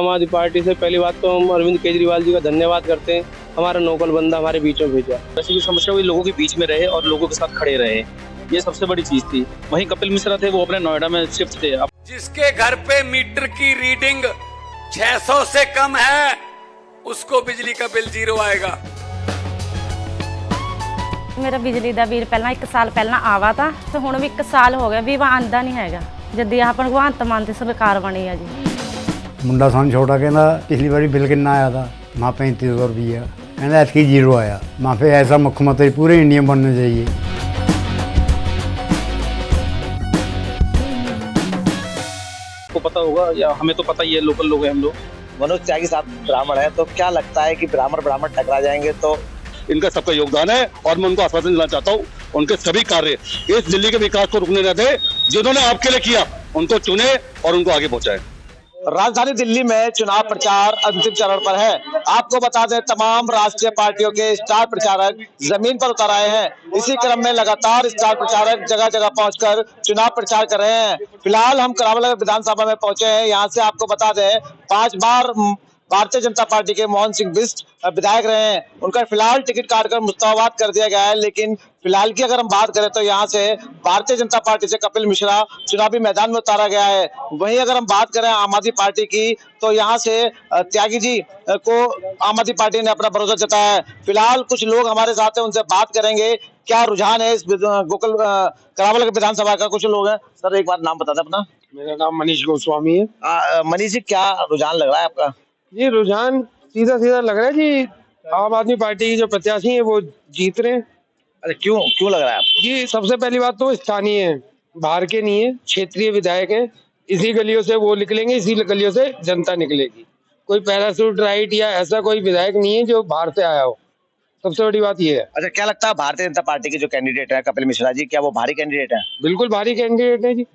आम आदमी पार्टी से। पहली बात तो हम अरविंद केजरीवाल जी का धन्यवाद करते हैं, हमारा नौकल बंदा हमारे बीच में भेजा। वैसे भी समस्या हुई, लोगों के बीच में रहे और लोगों के साथ खड़े रहे, ये सबसे बड़ी चीज थी। वहीं कपिल मिश्रा थे, वो अपने नोएडा में शिफ्ट थे। जिसके घर पे मीटर की रीडिंग 600 से कम है, उसको बिजली का बिल 0 आएगा। मेरा बिजली ਦਾ ਬਿੱਲ ਪਹਿਲਾਂ 1 ਸਾਲ ਪਹਿਲਾਂ ਆਵਾ ਤਾਂ ਤੇ ਹੁਣ ਵੀ 1 ਸਾਲ ਹੋ ਗਿਆ ਵੀ ਆਂਦਾ ਨਹੀਂ ਹੈਗਾ। ਜਦ ਆਹ ਭਗਵੰਤ ਮਾਨ ਦੀ ਸਰਕਾਰ ਬਣੀ ਆ ਜੀ। ਮੁੰਡਾ ਸਾਨੂੰ ਛੋਟਾ ਕਹਿੰਦਾ ਪਿਛਲੀ ਵਾਰੀ ਬਿੱਲ ਕਿੰਨਾ ਆਇਆ था माँ 3500 रुपया, कहना ऐसी 0 आया। माँ पे ऐसा मुख्यमंत्री पूरे इंडिया में बनना चाहिए। आपको पता होगा या हमें तो पता ही है, लोकल लोग हैं हम लोग। मनोज त्यागी साहब ब्राह्मण है, तो क्या लगता है कि ब्राह्मण टकरा जाएंगे? तो इनका सबका योगदान है और मैं उनको आश्वासन दिलाना चाहता हूँ, उनके सभी कार्य इस दिल्ली के विकास को रुकने न दे। जिन्होंने आपके लिए किया उनको चुने और उनको आगे पहुंचाए। राजधानी दिल्ली में चुनाव प्रचार अंतिम चरण पर है। आपको बता दें, तमाम राष्ट्रीय पार्टियों के स्टार प्रचारक जमीन पर उतर आए हैं। इसी क्रम में लगातार स्टार प्रचारक जगह जगह पहुंचकर चुनाव प्रचार कर रहे हैं। फिलहाल हम करावल विधानसभा में पहुंचे हैं। यहाँ से आपको बता दें, 5 बार भारतीय जनता पार्टी के मोहन सिंह बिष्ट विधायक रहे हैं। उनका फिलहाल टिकट काटकर मुस्तवाद कर दिया गया है। लेकिन फिलहाल की अगर हम बात करें तो यहाँ से भारतीय जनता पार्टी से कपिल मिश्रा चुनावी मैदान में उतारा गया है। वहीं अगर हम बात करें आम आदमी पार्टी की, तो यहाँ से त्यागी जी को आम आदमी पार्टी ने अपना भरोसा जताया है। फिलहाल कुछ लोग हमारे साथ हैं, उनसे बात करेंगे क्या रुझान है इस गोकुल करावल विधानसभा का। कुछ लोग हैं। सर एक बार नाम बता दें अपना। मेरा नाम मनीष गोस्वामी है। मनीष जी, क्या रुझान लग रहा है आपका? जी रुझान सीधा सीधा लग रहा है जी, आम आदमी पार्टी की जो प्रत्याशी है वो जीत रहे हैं। अरे क्यों लग रहा है आपको? जी सबसे पहली बात तो स्थानीय है, बाहर के नहीं है, क्षेत्रीय विधायक हैं। इसी गलियों से वो निकलेंगे, इसी गलियों से जनता निकलेगी। कोई पैराशूट राइट या ऐसा कोई विधायक नहीं है जो बाहर से आया हो। सबसे बड़ी बात ये है। अच्छा, क्या लगता है भारतीय जनता पार्टी के जो कैंडिडेट है कपिल मिश्रा जी, क्या वो भारी कैंडिडेट है? बिल्कुल भारी कैंडिडेट है जी।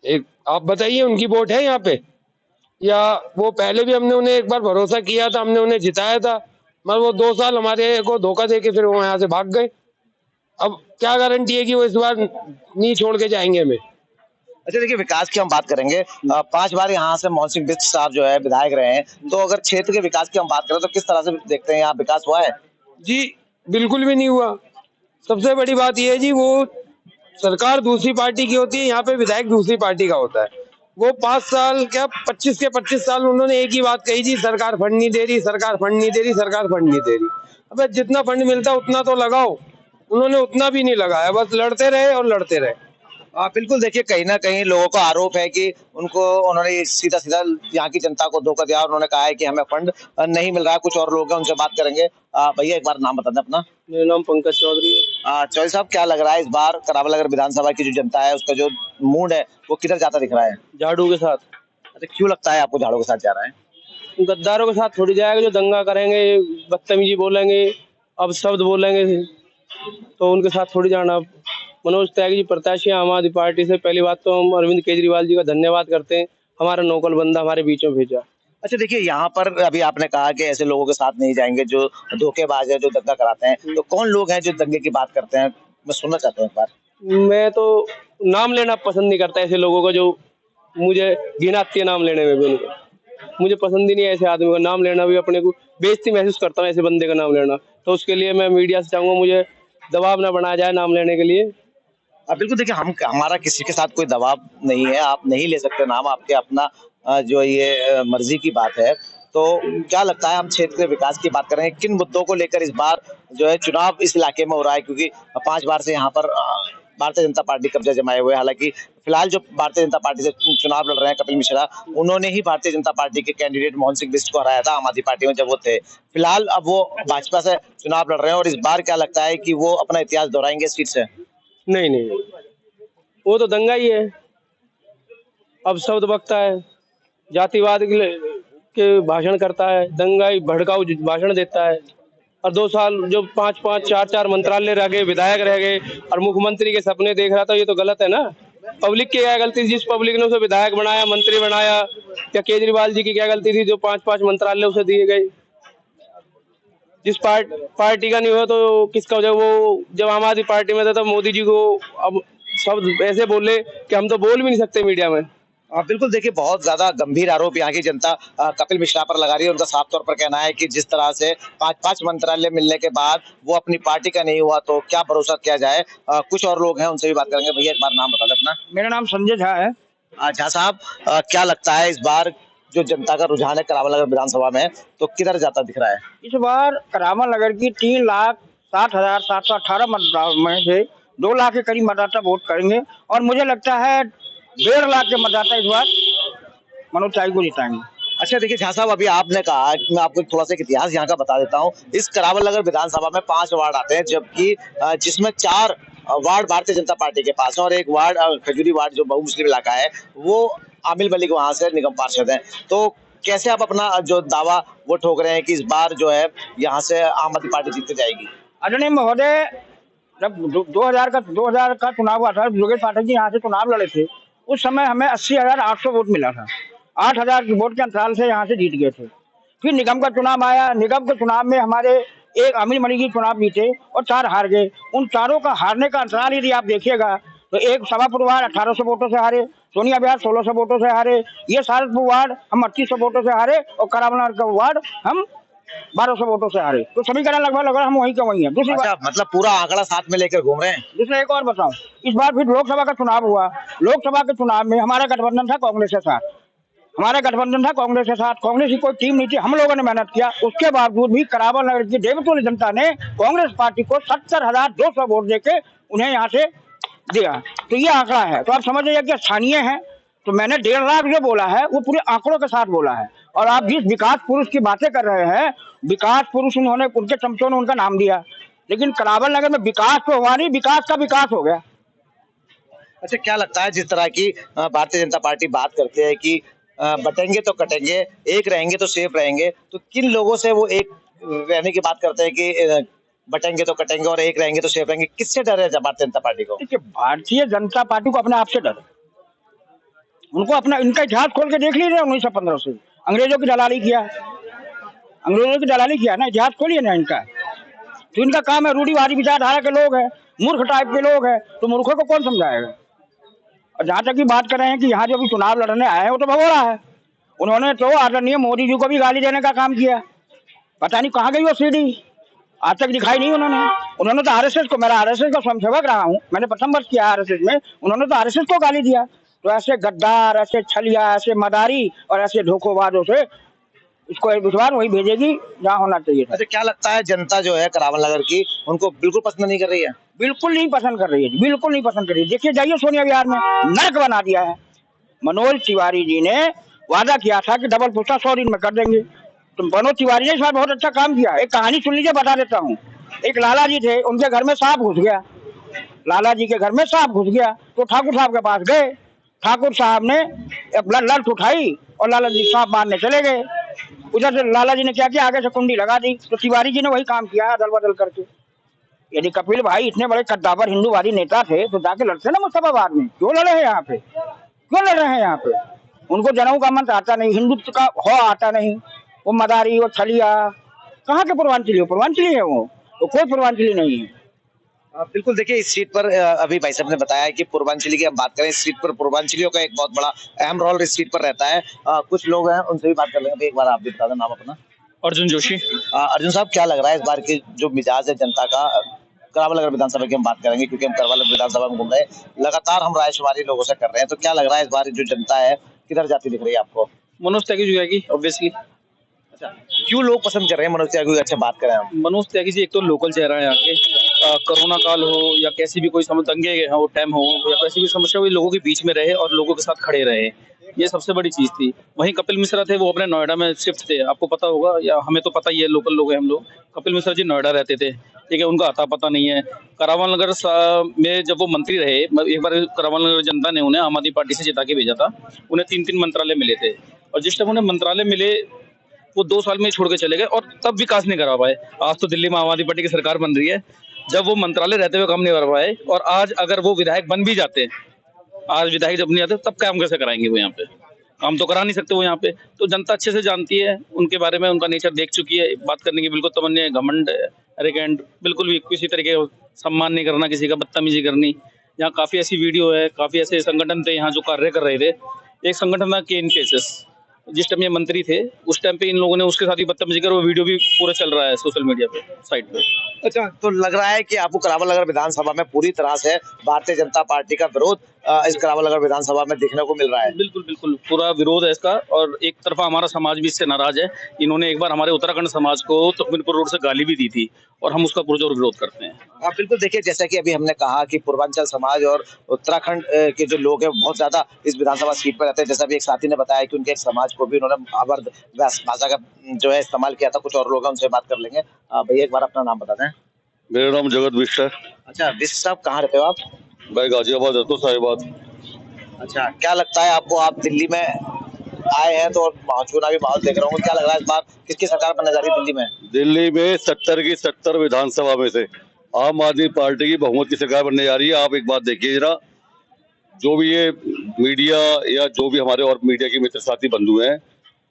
एक आप बताइए, उनकी वोट है यहाँ पे, या वो पहले भी हमने उन्हें एक बार भरोसा किया था, हमने उन्हें जिताया था, मगर वो 2 साल हमारे को धोखा देके फिर वो यहाँ से भाग गए। अब क्या गारंटी है कि वो इस बार नहीं छोड़ के जाएंगे हमें। अच्छा देखिए, विकास की हम बात करेंगे। 5 बार यहाँ से मोहन सिंह बिष्ट साहब जो है विधायक रहे हैं, तो अगर क्षेत्र के विकास की हम बात करें तो किस तरह से देखते हैं, यहाँ विकास हुआ है? जी बिल्कुल भी नहीं हुआ। सबसे बड़ी बात यह है जी, वो सरकार दूसरी पार्टी की होती है, यहाँ पे विधायक दूसरी पार्टी का होता है। वो 5 साल क्या 25 के 25 साल उन्होंने एक ही बात कही जी, सरकार फंड नहीं दे रही, सरकार फंड नहीं दे रही, सरकार फंड नहीं दे रही। अबे जितना फंड मिलता उतना तो लगाओ। उन्होंने उतना भी नहीं लगाया, बस लड़ते रहे और लड़ते रहे। बिल्कुल। देखिए, कहीं ना कहीं लोगों का आरोप है कि उन्होंने सीधा सीधा यहाँ की जनता को धोखा दिया और उन्होंने कहा है कि हमें फंड नहीं मिल रहा है। कुछ और लोग हैं, उनसे बात करेंगे। भैया एक बार नाम बता दें अपना। मेरा नाम पंकज चौधरी है। चौधरी साहब, क्या लग रहा है इस बार करावल विधानसभा की जो जनता है उसका जो मूड है वो किधर जाता दिख रहा है? झाड़ू के साथ। अच्छा, क्यों लगता है आपको झाड़ू के साथ जा रहा है? गद्दारों के साथ थोड़ी जाएगा, जो दंगा करेंगे, बदतमीजी बोलेंगे, अब शब्द बोलेंगे, तो उनके साथ थोड़ी जाना। मनोज त्यागी जी प्रत्याशी आम आदमी पार्टी से। पहली बात तो हम अरविंद केजरीवाल जी का धन्यवाद करते हैं, हमारा नौकल बंदा हमारे बीच में भेजा। अच्छा देखिए, यहाँ पर अभी आपने कहा कि ऐसे लोगों के साथ नहीं जाएंगे जो धोखेबाज है, जो दंगा कराते हैं, तो कौन लोग हैं जो दंगे की बात करते हैं? मैं सुनना चाहता हूँ एक बार। मैं तो नाम लेना पसंद नहीं करता ऐसे लोगों को, जो मुझे घिन आती है नाम लेने में भी। उनको मुझे पसंद ही नहीं है ऐसे आदमी का नाम लेना, भी अपने को बेइज्जती महसूस करता हूँ ऐसे बंदे का नाम लेना। तो उसके लिए मैं मीडिया से चाहूंगा, मुझे दबाव ना बनाया जाए नाम लेने के लिए। बिल्कुल। देखिए, हमारा किसी के साथ कोई दबाव नहीं है, आप नहीं ले सकते नाम, आपके अपना जो ये मर्जी की बात है। तो क्या लगता है, हम क्षेत्र के विकास की बात करेंगे, किन मुद्दों को लेकर इस बार जो है चुनाव इस इलाके में हो रहा है? क्योंकि 5 बार से यहाँ पर भारतीय जनता पार्टी कब्जा जमाए हुए है। हालांकि फिलहाल जो भारतीय जनता पार्टी से चुनाव लड़ रहे हैं कपिल मिश्रा, उन्होंने ही भारतीय जनता पार्टी के कैंडिडेट मोहन सिंह बिष्ट को हराया था आम आदमी पार्टी में जब वो थे। फिलहाल अब वो भाजपा से चुनाव लड़ रहे हैं और इस बार क्या लगता है कि वो अपना इतिहास दोहराएंगे इस सीट से? नहीं, वो तो दंगा ही है। अब शब्द बकता है, जातिवाद के भाषण करता है, दंगा ही भड़काऊ भाषण देता है। और 2 साल जो 5-5, 4-4 मंत्रालय रह गए, विधायक रह गए और मुख्यमंत्री के सपने देख रहा था, ये तो गलत है ना। पब्लिक की क्या गलती थी? जिस पब्लिक ने उसे विधायक बनाया, मंत्री बनाया, क्या केजरीवाल जी की क्या गलती थी जो 5-5 मंत्रालय उसे दिए गए? जिस पार्टी का नहीं हुआ तो किसका हो जाए? वो जब आम आदमी पार्टी में था तब मोदी जी को अब शब्द ऐसे बोले कि हम तो बोल भी नहीं सकते मीडिया में। बिल्कुल देखिए, बहुत ज्यादा गंभीर आरोप यहाँ की जनता कपिल मिश्रा पर लगा रही है। उनका साफ तौर पर कहना है कि जिस तरह से 5 मंत्रालय मिलने के बाद वो अपनी पार्टी का नहीं हुआ तो क्या भरोसा किया जाए। कुछ और लोग हैं, उनसे भी बात करेंगे। भैया एक बार नाम बता दें अपना। मेरा नाम संजय झा है। झा साहब, क्या लगता है इस बार जो जनता का रुझान है करावल नगर विधानसभा में, तो किधर जाता दिख रहा है? इस बार करावल नगर की 3,60,718 मतदाताओं में से 2 लाख के करीब मतदाता वोट करेंगे और मुझे लगता है 1.5 लाख के मतदाता इस बार मनोज चाई को जिताएंगे। अच्छा देखिए झा साहब, अभी आपने कहा कि मैं आपको थोड़ा सा एक इतिहास यहाँ का बता देता हूँ। इस करावल नगर विधानसभा में 5 वार्ड आते हैं, जबकि जिसमें 4 वार्ड भारतीय जनता पार्टी के पास है और एक वार्ड खजूरी वार्ड जो बहुमुस्लिम इलाका है वो आमिल मलिक वहां से निगम पार्षद है। तो कैसे आप अपना जो दावा वो ठोक रहे हैं कि इस बार जो है यहाँ से आम आदमी पार्टी जीत जाएगी? आदरणीय महोदय, जब 2000 का चुनाव हुआ था, योगेश पाठक जी यहाँ से चुनाव लड़े थे, उस समय हमें 80,800 वोट मिला था। 8,000 वोट के अंतराल से यहाँ से जीत गए थे। फिर निगम का चुनाव आया। निगम के चुनाव में हमारे एक आमिर मलिक जी चुनाव जीते और 4 हार गए। उन चारों का हारने का अंतराल यदि आप देखिएगा तो एक सभापुर वार्ड 1800 वोटों से हारे, सोनिया विहार 1600 वोटों से हारे, ये सारसपुर वार्ड हम 2800 वोटों से हारे और करावल नगर का वार्ड हम 1200 वोटों से हारे। तो समीकरण लगभग हम वहीं के वहीं हैं। दूसरी बात, मतलब पूरा आंकड़ा साथ में लेकर घूम रहे हैं। दूसरा एक और बताऊं, इस बार फिर लोकसभा का चुनाव हुआ। लोकसभा के चुनाव में हमारा गठबंधन था कांग्रेस के साथ। कांग्रेस की कोई टीम नहीं थी। हम लोगों ने मेहनत किया, उसके बावजूद भी करावल नगर की देवतुल्य जनता ने कांग्रेस पार्टी को 70,200 वोट देके उन्हें यहाँ से दिया। तो ये आंकड़ा है। तो आप समझ जाइए कि स्थानीय है। तो मैंने 1.5 लाख जो बोला है वो पूरे आंकड़ों के साथ बोला है। और आप जिस विकास पुरुष की बातें कर रहे हैं, विकास पुरुष उन्होंने, उनके चमचों ने उनका नाम दिया, लेकिन करावल नगर में विकास तो हुआ नहीं, विकास का विकास हो गया। अच्छा, क्या लगता है जिस तरह की भारतीय जनता पार्टी बात करते हैं कि बटेंगे तो कटेंगे, एक रहेंगे तो सेफ रहेंगे, तो किन लोगों से वो एक रहने की बात करते हैं कि बटेंगे तो कटेंगे और एक रहेंगे तो सेफ रहेंगे? किससे डर है भारतीय जनता पार्टी को? देखिए, भारतीय जनता पार्टी को अपने आप से डर है। उनको अपना, इनका इतिहास खोल के देख लीजिए। 1915 से अंग्रेजों की दलाली किया ना, इतिहास खोलिए ना इनका। तो इनका काम है, रूढ़िवादी विचारधारा के लोग हैं, मूर्ख टाइप के लोग हैं, तो मूर्खों को कौन समझाएगा? और जहाँ तक की बात कर रहे हैं कि यहाँ जो भी चुनाव लड़ने आए हैं वो तो भगोड़ा है। उन्होंने तो आदरणीय मोदी जी को भी गाली देने का काम किया। पता नहीं कहाँ गई वो सीढ़ी, आज तक दिखाई नहीं उन्होंने तो आरएसएस को, मेरा आरएसएस का स्वयंसेवक रहा हूँ, मैंने प्रथम वर्ष किया आरएसएस में, उन्होंने तो आरएसएस को गाली दिया। तो ऐसे गद्दार, ऐसे छलिया, ऐसे मदारी और ऐसे धोखेबाजों से इसको इस बार वही भेजेगी जहाँ होना चाहिए। अच्छा, क्या लगता है जनता जो है करावल नगर की उनको बिल्कुल पसंद नहीं कर रही है? बिल्कुल नहीं पसंद कर रही है, बिल्कुल नहीं पसंद कर रही है। देखिए, जाइए सोनिया विहार में नर्क बना दिया है। मनोज तिवारी जी ने वादा किया था कि डबल पोस्टा 100 दिन में कर देंगे। तो मनोज तिवारी ने इस बार बहुत अच्छा काम किया। एक कहानी सुन लीजिए, बता देता हूँ। एक लाला जी थे, उनके घर में सांप घुस गया। तो ठाकुर साहब के पास गए। ठाकुर साहब ने लठ उठाई और लाला जी सांप मारने चले गए। उधर से लाला जी ने क्या किया, आगे से कुंडी लगा दी। तो तिवारी जी ने वही काम किया, अदल बदल करके। यदि कपिल भाई इतने बड़े कद्दावर हिंदूवादी नेता थे तो जाके लड़ते ना मुस्तफाबाद में। क्यों लड़ रहे हैं यहाँ पे? उनको जनऊ का मंत्र आता नहीं, हिंदुत्व का हो आता नहीं। वो मदारी, वो छलिया, कहाँ के पूर्वांचली है वो? तो कोई पूर्वांचली नहीं है। बिल्कुल देखिए, इस सीट पर अभी भाई साहब ने बताया कि पूर्वांचली की हम बात करें, इस सीट पर पूर्वांचलियों का एक बहुत बड़ा अहम रोल इस सीट पर रहता है। कुछ लोग हैं, उनसे भी बात कर लेंगे। एक बार आप भी बता दें नाम अपना। अर्जुन जोशी। अर्जुन साहब, क्या लग रहा है इस बार की जो मिजाज है जनता का? करावल नगर विधानसभा की हम बात करेंगे क्योंकि हम करावल नगर विधानसभा में घूम रहे हैं, लगातार हम रायशुमारी लोगों से कर रहे हैं। तो क्या लग रहा है इस बार जो जनता है किधर जाती दिख रही है आपको? मनोज त्यागी जी आएगी ऑब्वियसली। अच्छा, क्यों लोग पसंद कर रहे हैं मनोज त्यागी को? अच्छा, बात करें हम। मनोज त्यागी जी एक तो लोकल चेहरा है यहाँ के। कोरोना काल हो या कैसी भी कोई दंगे हो, टाइम हो या कैसी भी समस्या हो, लोगों के बीच में रहे और लोगों के साथ खड़े रहे, ये सबसे बड़ी चीज थी। वहीं कपिल मिश्रा थे, वो अपने नोएडा में शिफ्ट थे, आपको पता होगा या हमें तो पता ही है, लोकल लोग हैं हम लोग। कपिल मिश्रा जी नोएडा रहते थे, ठीक है, उनका आता पता नहीं है। करावल नगर में जब वो मंत्री रहे, एक बार करावल नगर जनता ने उन्हें आम आदमी पार्टी से जिता के भेजा था। उन्हें 3-3 मंत्रालय मिले थे और जिस टाइम उन्हें मंत्रालय मिले वो 2 साल में छोड़ के चले गए और तब विकास नहीं करा पाए। आज तो दिल्ली में आम आदमी पार्टी की सरकार बन रही है, जब वो मंत्रालय रहते हुए काम नहीं कर पाए और आज अगर वो विधायक बन भी जाते, आज विधायक जब नहीं आते तब काम कैसे कराएंगे? वो यहाँ पे काम तो करा नहीं सकते वो यहाँ पे। तो जनता अच्छे से जानती है उनके बारे में, उनका नेचर देख चुकी है। बात करने की बिल्कुल तमन्ना, घमंड, एरोगेंट, बिल्कुल भी किसी तरीके सम्मान नहीं करना किसी का, बदतमीजी करनी। यहाँ काफी ऐसी वीडियो है, काफी ऐसे संगठन थे यहाँ जो कार्य कर रहे थे, एक संगठन था केन केसेस, जिस टाइम ये मंत्री थे उस टाइम पे इन लोगों ने उसके साथ ही बदतमीजी कर, वो वीडियो भी पूरा चल रहा है सोशल मीडिया पे साइट पे। अच्छा, तो लग रहा है कि आपको करावल नगर विधानसभा में पूरी तरह से भारतीय जनता पार्टी का विरोध इस करावल नगर विधानसभा में देखने को मिल रहा है। बिल्कुल बिल्कुल पूरा विरोध है इसका, और एक तरफा हमारा समाज भी इससे नाराज है। इन्होंने एक बार हमारे उत्तराखंड समाज को तुकमिलपुर रोड से गाली भी दी थी, और हम उसका पुरजोर विरोध करते हैं। आप बिल्कुल देखिए, जैसा कि अभी हमने कहा कि पूर्वांचल समाज और उत्तराखंड के जो लोग हैं बहुत ज्यादा इस विधानसभा सीट पर रहते हैं। जैसा भी एक साथी ने बताया कि उनके एक समाज को भी उन्होंने अवैध भाषा का जो है इस्तेमाल किया था। कुछ और लोग हैं, उनसे बात कर लेंगे। भैया एक बार अपना नाम बता दें। मेरा नाम जगत बिष्ट है। अच्छा, बिष्ट साहब कहाँ रहते हो आप? मैं गाजियाबाद रहता हूँ, साहिबाद। अच्छा, क्या लगता है आपको, आप दिल्ली में आए हैं तो चुनावी माहौल देख रहा हूँ, क्या लग रहा है इस बार किसकी सरकार बनने जा रही है दिल्ली में? दिल्ली में 70 की 70 विधानसभा में से आम आदमी पार्टी की बहुमत की सरकार बनने जा रही है। आप एक बात देखिए जरा, जो भी ये मीडिया या जो भी हमारे और मीडिया के मित्र साथी बंधु हैं,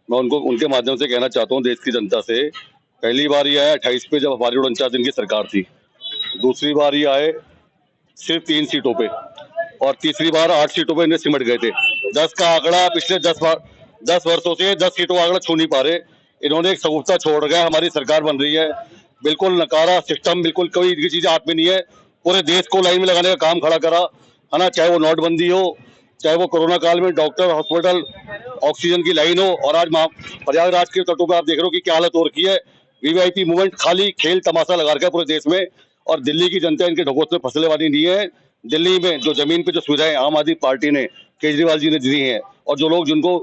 मैं उनको उनके माध्यम से कहना चाहता हूँ देश की जनता से, पहली बार ये आया 28 पे जब हमारी 49 दिन की सरकार थी, दूसरी बार ये आए सिर्फ 3 सीटों पे, और तीसरी बार 8 सीटों पे इन्हें सिमट गए थे। 10 का आंकड़ा पिछले 10 वर्षों से 10 सीटों का आंकड़ा छू नहीं पा रहे। इन्होंने एक सगुफ्ता छोड़ गया, हमारी सरकार बन रही है, बिल्कुल नकारा सिस्टम, बिल्कुल कोई चीजें हाथ में नहीं है, पूरे देश को लाइन में लगाने का काम खड़ा करा है ना। चाहे वो नोटबंदी हो, चाहे वो कोरोना काल में डॉक्टर, हॉस्पिटल, ऑक्सीजन की लाइन हो, और आज प्रयागराज के तटों पर आप देख रहे हो कि क्या हालत हो रखी है। वीवीआईपी मूवमेंट खाली खेल तमाशा लगा रखा है पूरे देश में, और दिल्ली की जनता इनके ढकोस में फंसने वाली नहीं है। दिल्ली में जो जमीन पे जो सुविधाएं आम आदमी पार्टी ने, केजरीवाल जी ने दी हैं, और जो लोग जिनको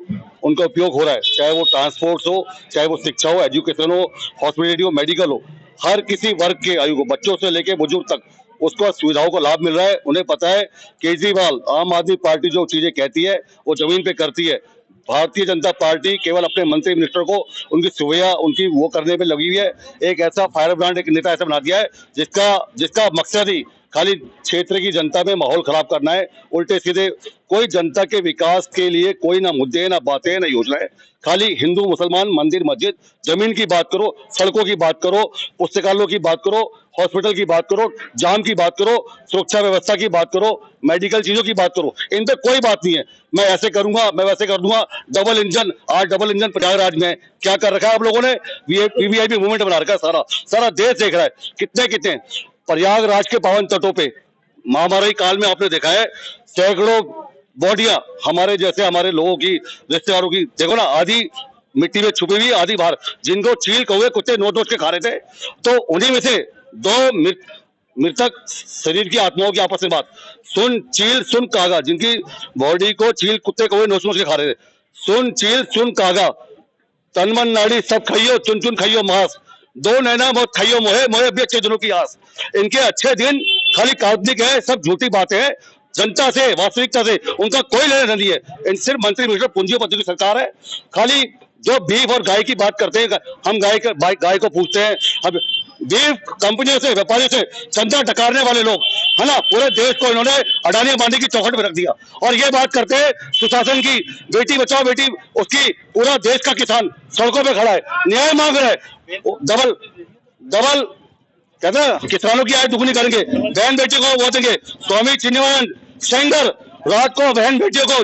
उनका उपयोग हो रहा है, चाहे वो ट्रांसपोर्ट हो, चाहे वो शिक्षा हो, एजुकेशन हो, हॉस्पिटलिटी हो, मेडिकल हो, हर किसी वर्ग के आयु को, बच्चों से लेके बुजुर्ग तक, उसको सुविधाओं का लाभ मिल रहा है। उन्हें पता है केजरीवाल, आम आदमी पार्टी जो चीजें कहती है वो जमीन पे करती है। भारतीय जनता पार्टी केवल अपने मंत्री मिनिस्टर को उनकी सुविधा, उनकी वो करने में लगी हुई है। एक ऐसा फायर ब्रांड एक नेता ऐसा बना दिया है जिसका मकसद ही खाली क्षेत्र की जनता में माहौल खराब करना है। उल्टे सीधे कोई जनता के विकास के लिए कोई ना मुद्दे, ना बातें, ना योजनाएं, खाली हिंदू मुसलमान, मंदिर मस्जिद, जमीन की बात करो, सड़कों की बात करो, पुस्तकालयों की बात करो, हॉस्पिटल की बात करो, जाम की बात करो, सुरक्षा व्यवस्था की बात करो, मेडिकल चीजों की बात करो। इन पे कोई बात नहीं है, मैं ऐसे करूंगा, मैं वैसे कर दूंगा। डबल इंजन, आज डबल इंजन प्रयागराज में क्या कर रखा है आप लोगों ने? वीवीआईपी मूवमेंट बना रखा है, सारा देश देख रहा है। कितने प्रयागराज के पावन तटों पे महामारी काल में आपने देखा है, सैकड़ों बॉडियां हमारे जैसे हमारे लोगों की, रिश्तेदारों की, देखो ना, आधी मिट्टी में छुपी हुई, आधी बाहर, जिनको चील कौवे कुत्ते नोच के खा रहे थे। तो उन्हीं में से 2 मृतक शरीर की आत्माओं की आपस में बात, सुन चील सुन कागा, जिनकी बॉडी को चील कुत्ते कौवे नोच के खा रहे थे। सुन चील सुन कागा, तन मन नाड़ी सब खाइयो, चुन चुन खाइयो मांस, 2 नैना बहुत खाइयो मोहे, मोहे भी अच्छे दिनों की आस। इनके अच्छे दिन खाली काल्पनिक है, सब झूठी बातें हैं। जनता से, वास्तविकता से उनका कोई लेना नहीं है। सिर्फ मंत्री मिनिस्टर पूंजीपति की सरकार है। खाली जो बीफ और गाय की बात करते हैं, हम गाय को पूछते हैं। अब बीफ कंपनियों से, व्यापारियों से चंदा टकारने वाले लोग है ना, पूरे देश को इन्होंने अडानी अंबानी की चौखट में रख दिया। और ये बात करते हैं सुशासन की, बेटी बचाओ बेटी, उसकी पूरा देश का किसान सड़कों पे खड़ा है, न्याय मांग रहा है। डबल कहते हैं किसानों की आय दुगनी करेंगे, बहन बेटी को वो देंगे। स्वामी चिन्मयानंद सेंगर रात को बहन बेटियों को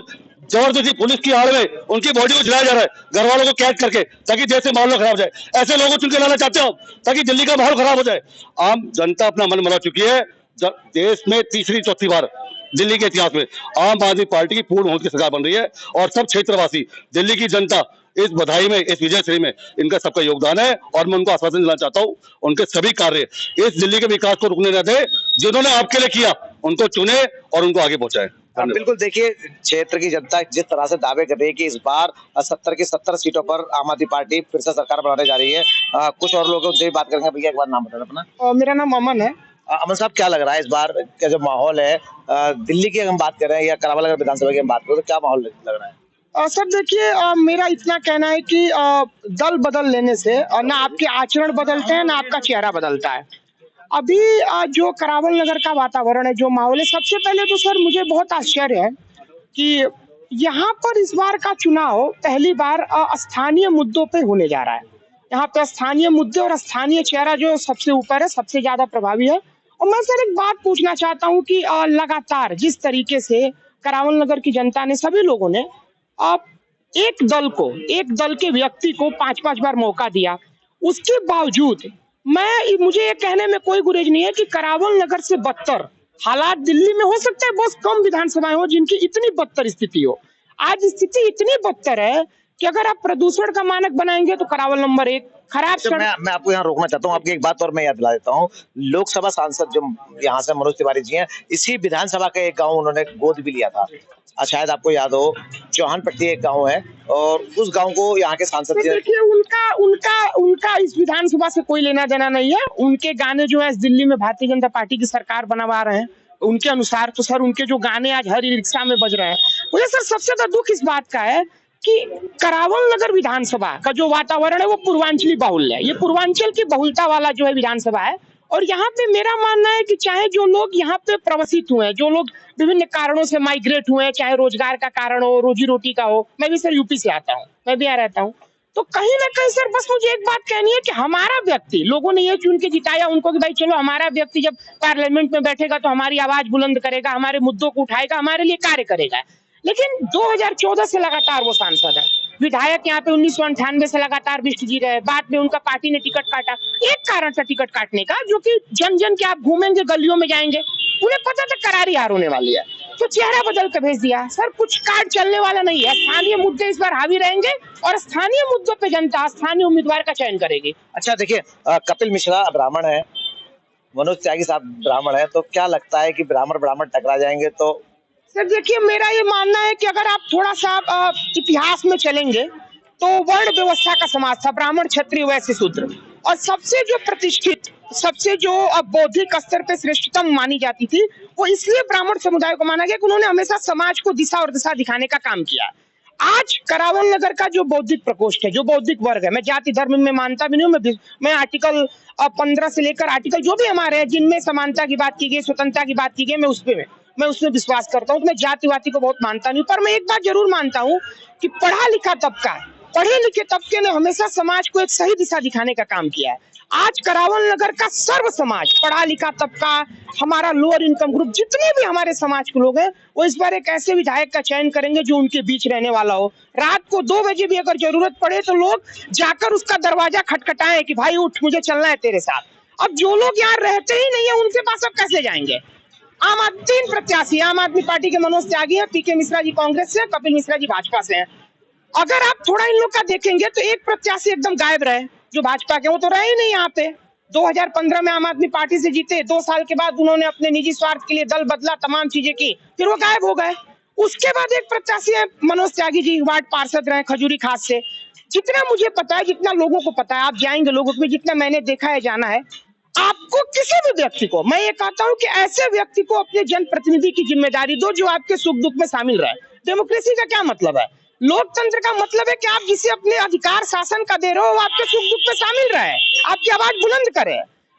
जबरदस्ती पुलिस की आड़ में उनकी बॉडी को जलाया जा रहा है, घर वालों को कैद करके, ताकि देश से माहौल खराब हो जाए। ऐसे लोगों को चुन के लाना चाहते हो ताकि दिल्ली का माहौल खराब हो जाए। आम जनता अपना मन बना चुकी है। देश में तीसरी चौथी बार दिल्ली के इतिहास में आम आदमी पार्टी की पूर्ण बहुमत की सरकार बन रही है, और सब क्षेत्रवासी, दिल्ली की जनता इस बधाई में, इस विजयश्री में इनका सबका योगदान है। और मैं उनको आश्वासन दिलाना चाहता हूँ, उनके सभी कार्य इस दिल्ली के विकास को रुकने न दे। जिन्होंने आपके लिए किया उनको चुने और उनको आगे पहुंचाए। बिल्कुल देखिए, क्षेत्र की जनता जिस तरह से दावे कर रही है कि इस बार 70 की 70 सीटों पर आम आदमी पार्टी फिर से सरकार बनाने जा रही है। कुछ और लोगों से बात करेंगे। भैया एक बार नाम बताना अपना। मेरा नाम अमन है। अमन साहब, क्या लग रहा है इस बार का जो माहौल है, दिल्ली की हम बात करें या करावल नगर विधानसभा की हम बात करें, तो क्या माहौल लग रहा है? सर देखिए, मेरा इतना कहना है कि दल बदल लेने से ना आपके आचरण बदलते हैं, ना आपका चेहरा बदलता है। अभी जो करावल नगर का वातावरण है, जो माहौल है, सबसे पहले तो सर मुझे बहुत आश्चर्य है कि यहाँ पर इस बार का चुनाव पहली बार स्थानीय मुद्दों पे होने जा रहा है। यहाँ पे स्थानीय मुद्दे और स्थानीय चेहरा जो सबसे ऊपर है, सबसे ज्यादा प्रभावी है। और मैं सर एक बात पूछना चाहता हूँ कि लगातार जिस तरीके से करावल नगर की जनता ने, सभी लोगों ने आप एक दल के व्यक्ति को 5-5 बार मौका दिया, उसके बावजूद मुझे ये कहने में कोई गुरेज नहीं है कि करावल नगर से बदतर हालात दिल्ली में हो सकता है, बहुत कम विधानसभाएं हो जिनकी इतनी बदतर स्थिति हो। आज स्थिति इतनी बदतर है कि अगर आप प्रदूषण का मानक बनाएंगे तो करावल नंबर 1, खराब सड़क। मैं आपको यहाँ रोकना चाहता हूँ, आपकी एक बात और मैं याद दिला देता हूँ। लोकसभा सांसद जो यहाँ से मनोज तिवारी जी हैं, इसी विधानसभा का एक गांव उन्होंने गोद भी लिया था। शायद आपको याद हो, चौहानपट्टी एक गांव है और उस गांव को यहाँ के सांसद जी। देखिए उनका इस विधानसभा से कोई लेना देना नहीं है। उनके गाने जो है दिल्ली में भारतीय जनता पार्टी की सरकार बनवा रहे हैं, उनके अनुसार तो सर उनके जो गाने आज हर रिक्शा में बज रहे हैं। मुझे सर सबसे ज्यादा दुख इस बात का है कि करावल नगर विधानसभा का जो वातावरण है वो पूर्वांचली बाहुल्य है। ये पूर्वांचल की बहुलता वाला जो है विधानसभा है और यहाँ पे मेरा मानना है कि चाहे जो लोग यहाँ पे प्रवसित हुए हैं, जो लोग विभिन्न कारणों से माइग्रेट हुए हैं, चाहे रोजगार का कारण हो, रोजी रोटी का हो, मैं भी सर यूपी से आता हूँ, मैं भी यहाँ रहता हूँ, तो कहीं ना कहीं सर बस मुझे एक बात कहनी है कि हमारा व्यक्ति, लोगों ने ये चुन के जिताया उनको कि भाई चलो हमारा व्यक्ति जब पार्लियामेंट में बैठेगा तो हमारी आवाज बुलंद करेगा, हमारे मुद्दों को उठाएगा, हमारे लिए कार्य करेगा। लेकिन 2014 से लगातार वो सांसद है, विधायक यहाँ पे 1998 से लगातार बिष्ट जी रहे। बाद में उनका पार्टी ने टिकट काटा, एक कारण था टिकट काटने का, जो कि जन जन के आप घूमेंगे गलियों में जाएंगे, उन्हें पता था करारी हार होने वाली है, तो चेहरा बदल के भेज दिया। सर कुछ कार्ड चलने वाला नहीं है, स्थानीय मुद्दे इस बार हावी रहेंगे और स्थानीय मुद्दों पे जनता स्थानीय उम्मीदवार का चयन करेगी। अच्छा देखिए, कपिल मिश्रा ब्राह्मण है, मनोज त्यागी साहब ब्राह्मण है, तो क्या लगता है कि ब्राह्मण टकरा जाएंगे? तो सर देखिए मेरा ये मानना है कि अगर आप थोड़ा सा इतिहास में चलेंगे तो वर्ण व्यवस्था का समाज था, ब्राह्मण क्षत्रिय वैश्य शूद्र, और सबसे जो प्रतिष्ठित, सबसे जो बौद्धिक स्तर पे श्रेष्ठतम मानी जाती थी वो इसलिए ब्राह्मण समुदाय को माना गया कि उन्होंने हमेशा समाज को दिशा और दिशा दिखाने का काम किया। आज करावल नगर का जो बौद्धिक प्रकोष्ठ है, जो बौद्धिक वर्ग है, मैं जाति धर्म में मानता भी नहीं हूँ, मैं आर्टिकल 15 से लेकर आर्टिकल जो भी हमारे हैं जिनमें समानता की बात की गई, स्वतंत्रता की बात की गई, मैं उसमें विश्वास करता हूँ। तो मैं जातिवादी को बहुत मानता नहीं, पर मैं एक बात जरूर मानता हूँ कि पढ़ा लिखा तबका, पढ़े लिखे तबके ने हमेशा समाज को एक सही दिशा दिखाने का काम किया है। आज करावल नगर का सर्व समाज, पढ़ा लिखा तबका, हमारा लोअर इनकम ग्रुप, जितने भी हमारे समाज के लोग हैं, वो इस बार एक ऐसे विधायक का चयन करेंगे जो उनके बीच रहने वाला हो। रात को 2 बजे भी अगर जरूरत पड़े तो लोग जाकर उसका दरवाजा खटखटाएं कि भाई उठ, मुझे चलना है तेरे साथ। अब जो लोग यहाँ रहते ही नहीं है उनके पास अब कैसे जाएंगे? आम आदमी 3 प्रत्याशी, आम आदमी पार्टी के मनोज त्यागी है, पीके मिश्रा जी कांग्रेस से, कपिल मिश्रा जी भाजपा से हैं। अगर आप थोड़ा इन लोग का देखेंगे तो एक प्रत्याशी एकदम गायब रहे जो भाजपा के, वो तो रहे ही नहीं यहाँ पे। 2015 में आम आदमी पार्टी से जीते, 2 साल के बाद उन्होंने अपने निजी स्वार्थ के लिए दल बदला, तमाम चीजें की, फिर वो गायब हो गए। उसके बाद एक प्रत्याशी है मनोज त्यागी जी, वार्ड पार्षद रहे खजूरी खास से। जितना मुझे पता है, जितना लोगों को पता है, आप जाएंगे लोगों में, जितना मैंने देखा है, जाना है, आपको किसी भी व्यक्ति को, मैं ये कहता हूं कि ऐसे व्यक्ति को अपने जनप्रतिनिधि की जिम्मेदारी दो जो आपके सुख दुख में शामिल रहे। डेमोक्रेसी का क्या मतलब है? लोकतंत्र का मतलब है कि आप जिसे अपने अधिकार शासन का दे रहे हो वो आपके सुख दुख में शामिल रहे, आपकी आवाज बुलंद करे।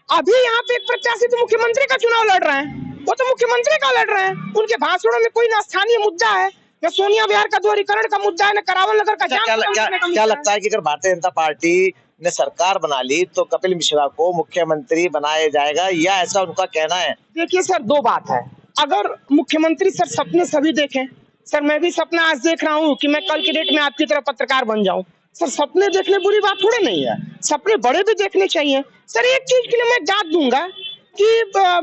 अभी यहाँ पे एक प्रत्याशी तो मुख्यमंत्री का चुनाव लड़ रहे हैं, वो तो मुख्यमंत्री का लड़ रहे हैं, उनके भाषणों में कोई न स्थानीय मुद्दा है, न सोनिया विहार का दोहरीकरण का मुद्दा है, न करावल नगर का क्या लगता है कि अगर भारतीय जनता पार्टी ने सरकार बना ली तो कपिल मिश्रा को मुख्यमंत्री बनाया जाएगा, या ऐसा उनका कहना है? देखिए सर, 2 बात है। अगर मुख्यमंत्री सर सपने सभी देखें, सर मैं भी सपना आज देख रहा हूँ कि मैं कल की डेट में आपकी तरह पत्रकार बन जाऊं, सर सपने देखने बुरी बात थोड़ी नहीं है, सपने बड़े भी देखने चाहिए। सर एक चीज के लिए मैं दाद दूंगा कि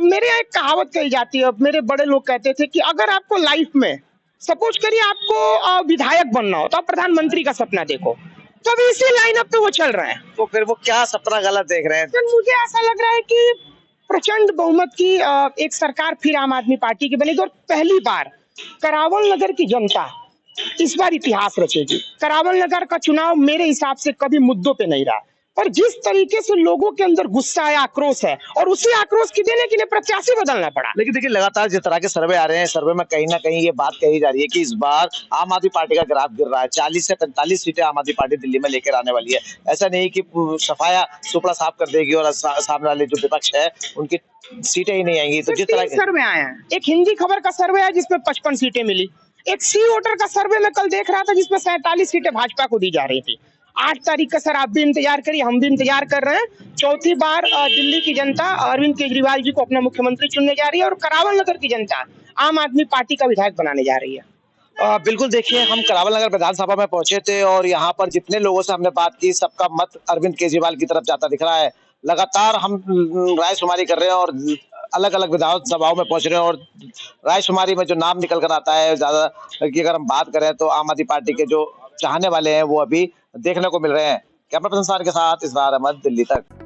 मेरे यहाँ एक कहावत कही जाती है, मेरे बड़े लोग कहते थे कि अगर आपको लाइफ में सपोज करिए आपको विधायक बनना हो तो आप प्रधानमंत्री का सपना देखो, तो अभी इसी लाइनअप पे वो चल रहे हैं। तो फिर वो क्या सपना गलत देख रहे हैं? सर मुझे ऐसा लग रहा है कि प्रचंड बहुमत की एक सरकार फिर आम आदमी पार्टी की बनेगी और पहली बार करावल नगर की जनता इस बार इतिहास रचेगी। करावल नगर का चुनाव मेरे हिसाब से कभी मुद्दों पे नहीं रहा, पर जिस तरीके से लोगों के अंदर गुस्सा है, आक्रोश है, और उसी आक्रोश की देने के लिए प्रत्याशी बदलना पड़ा। लेकिन देखिए लगातार जिस तरह के सर्वे आ रहे हैं, सर्वे में कहीं ना कहीं ये बात कही जा रही है कि इस बार आम आदमी पार्टी का ग्राफ गिर रहा है, 40 से 45 सीटें आम आदमी पार्टी दिल्ली में लेकर आने वाली है। ऐसा नहीं कि सफाया सुपड़ा साफ कर देगी और सामने वाले जो विपक्ष है उनकी सीटें ही नहीं आएंगी। तो जिस तरह के सर्वे आए हैं, एक हिंदी खबर का सर्वे है जिसमें 55 सीटें मिली, एक सी वोटर का सर्वे में कल देख रहा था जिसमें 47 सीटें भाजपा को दी जा रही थी। 8 तारीख का सर आप भी इंतजार करिए, हम भी इंतजार कर रहे हैं। चौथी बार दिल्ली की जनता अरविंद केजरीवाल जी को अपना मुख्यमंत्री चुनने जा रही है और करावल नगर की जनता आम आदमी पार्टी का विधायक बनाने जा रही है। बिल्कुल देखिए, हम करावल नगर विधानसभा में पहुंचे थे और यहाँ पर जितने लोगों से हमने बात की सबका मत अरविंद केजरीवाल की तरफ जाता दिख रहा है। लगातार हम रायशुमारी कर रहे हैं और अलग अलग विधानसभाओं में पहुंच रहे हैं और रायशुमारी में जो नाम निकल कर आता है ज्यादा की अगर हम बात करें तो आम आदमी पार्टी के जो चाहने वाले हैं वो अभी देखने को मिल रहे हैं। कैमरा पर्सन के साथ इसरार अहमद, दिल्ली तक।